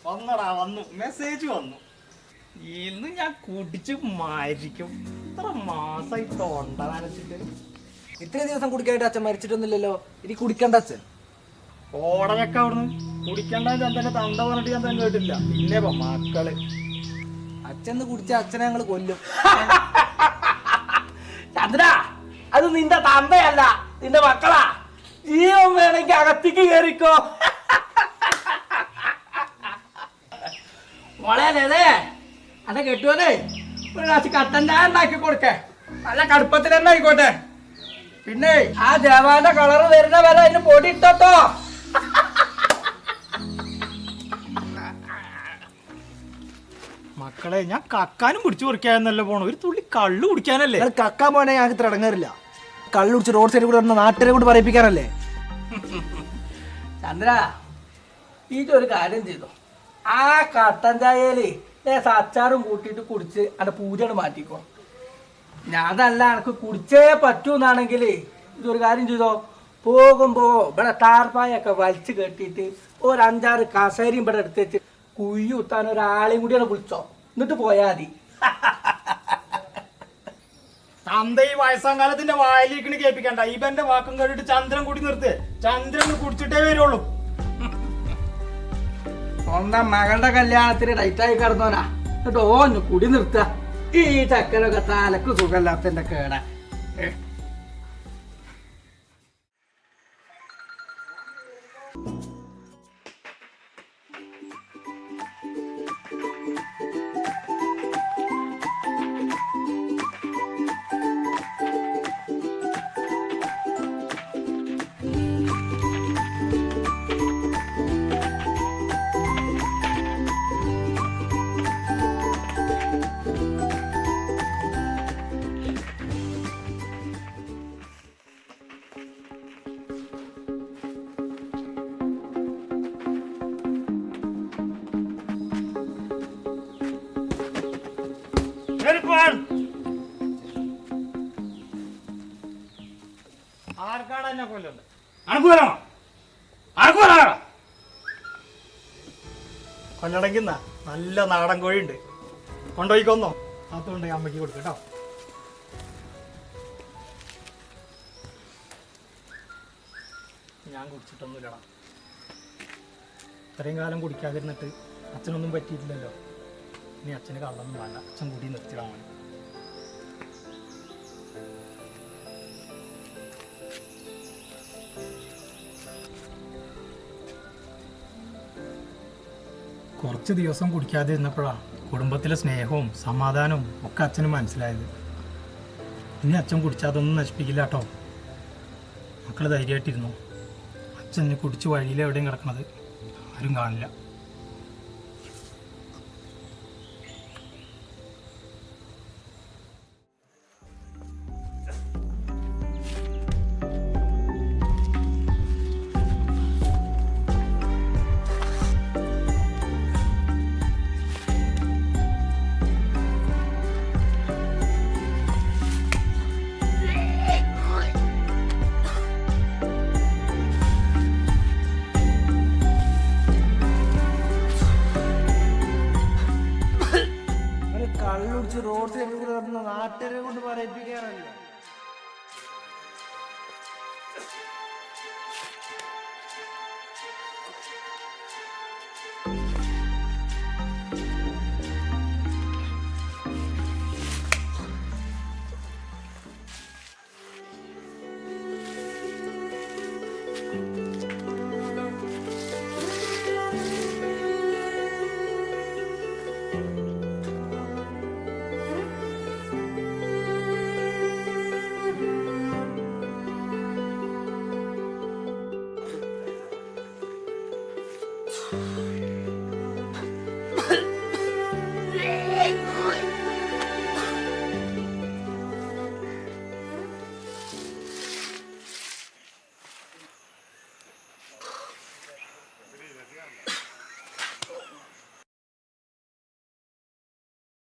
വന്നടാ വന്നു മെസ്സേജ് വന്നു. ഇന്ന് ഞാൻ കുടിച്ച് മരിക്കും. ഇത്ര മാസമായി തൊണ്ട നനച്ചിട്ട്. ഇത്രയും ദിവസം കുടിക്കാനായിട്ട് അച്ഛൻ മരിച്ചിട്ടൊന്നുമില്ലല്ലോ. ഇനി കുടിക്കണ്ട അച്ഛൻ. ഓടനൊക്കെ അവിടുന്ന് കുടിക്കണ്ട ചന്ദന്റെ തന്ത പറഞ്ഞിട്ട് ഞാൻ തന്നെ കേട്ടില്ല. പിന്നെ മക്കള് അച്ഛൻ കുടിച്ച അച്ഛനെ ഞങ്ങൾ കൊല്ലും. ചന്ദ്ര, അത് നിന്റെ തന്തയല്ല, നിന്റെ മക്കളാ. ജീവൻ വേണമെങ്കിൽ അകത്തേക്ക് കയറിക്കോ. മോളേലേ അതെ കെട്ടുവതേ ഒരു ഗ്ലാസ് കട്ടൻ ചായ ഉണ്ടാക്കി കൊടുക്കേ. നല്ല കടുപ്പത്തിൽ തന്നെ ആയിക്കോട്ടെ. പിന്നെ ആ ജവാന്റെ കളറ് വരുന്ന വരെ അതിന് പൊടി ഇട്ടോ. മക്കളെ, ഞാൻ കക്കാനും പിടിച്ചു കുടിക്കാന്നല്ലേ പോണു. ഒരു തുള്ളി കള്ളു കുടിക്കാനല്ലേ. കക്കാൻ പോണേ ഞങ്ങൾക്ക് ഇത്ര ഇടങ്ങാറില്ല. കള്ളു കുടിച്ച് റോഡ് സൈഡിൽ കൂടെ നാട്ടുകാരെ കൊണ്ട് പറയിപ്പിക്കാനല്ലേ. ചന്ദ്ര, ഒരു കാര്യം ചെയ്തോ. ആ കട്ടൻ ചായയില് അച്ചാറും കൂട്ടിയിട്ട് കുടിച്ച് അതിന്റെ പൂജയാണ് മാറ്റിക്കോ. ഞാൻ അതല്ല, എനിക്ക് കുടിച്ചേ പറ്റൂന്നാണെങ്കിൽ ഇതൊരു കാര്യം ചെയ്തോ. പോകുമ്പോ ഇവിടെ ടാർപ്പായൊക്കെ വലിച്ചു കെട്ടിയിട്ട് ഒരു 5-6 കസേരയും ഇവിടെ എടുത്ത് വെച്ച് കുഴി കുത്താൻ ഒരാളെയും കൂടിയാണ് വിളിച്ചോ. എന്നിട്ട് പോയാ മതി. തന്ത ഈ വയസ്സാം കാലത്തിന്റെ വായിലേക്കിന് കേൾപ്പിക്കണ്ട. ഇവന്റെ വാക്കും കേട്ടിട്ട് ചന്ദ്രൻ കൂടി നിർത്ത്. ചന്ദ്രൻ കുടിച്ചിട്ടേ വരുള്ളൂ. സ്വന്തം മകളുടെ കല്യാണത്തിന് ഡൈറ്റായി കിടന്നോനാ. എന്നിട്ട് ഓന് കുടി നിർത്ത. ഈ ചക്കനൊക്കെ തലക്ക് സുഖമില്ലാത്തന്റെ കേടാ. ആർക്കാണ് എന്നെ കൊല്ലുന്നത്? കൊല്ലടങ്ങുന്ന നല്ല നാടൻ കോഴിയുണ്ട്, കൊണ്ടുപോയിക്കൊന്നോ. അതുകൊണ്ട് അമ്മയ്ക്ക് കൊടുക്കും കേട്ടോ. ഞാൻ കുടിച്ചിട്ടൊന്നുമില്ലടാ. ഇത്രയും കാലം കുടിക്കാതിരുന്നിട്ട് അച്ഛനൊന്നും പറ്റിയിട്ടില്ലല്ലോ. ഇനി അച്ഛന് കള്ളൊന്നും വേണ്ട. അച്ഛൻ കൂടി നിർത്തിടാൻ മതി. കുറച്ച് ദിവസം കുടിക്കാതെ ഇരുന്നപ്പോഴാണ് കുടുംബത്തിലെ സ്നേഹവും സമാധാനവും ഒക്കെ അച്ഛന് മനസ്സിലായത്. ഇനി അച്ഛൻ കുടിച്ചാതൊന്നും നശിപ്പിക്കില്ല കേട്ടോ. മക്കൾ ധൈര്യമായിട്ടിരുന്നു. അച്ഛൻ കുടിച്ച് വഴിയിൽ എവിടെയും കിടക്കണത് ആരും കാണില്ല. കള്ളുടിച്ച് റോഡ് സൈഡിൽ കൂടെ നാട്ടുകാരെ കൊണ്ട് പറയിപ്പിക്കാനല്ലേ.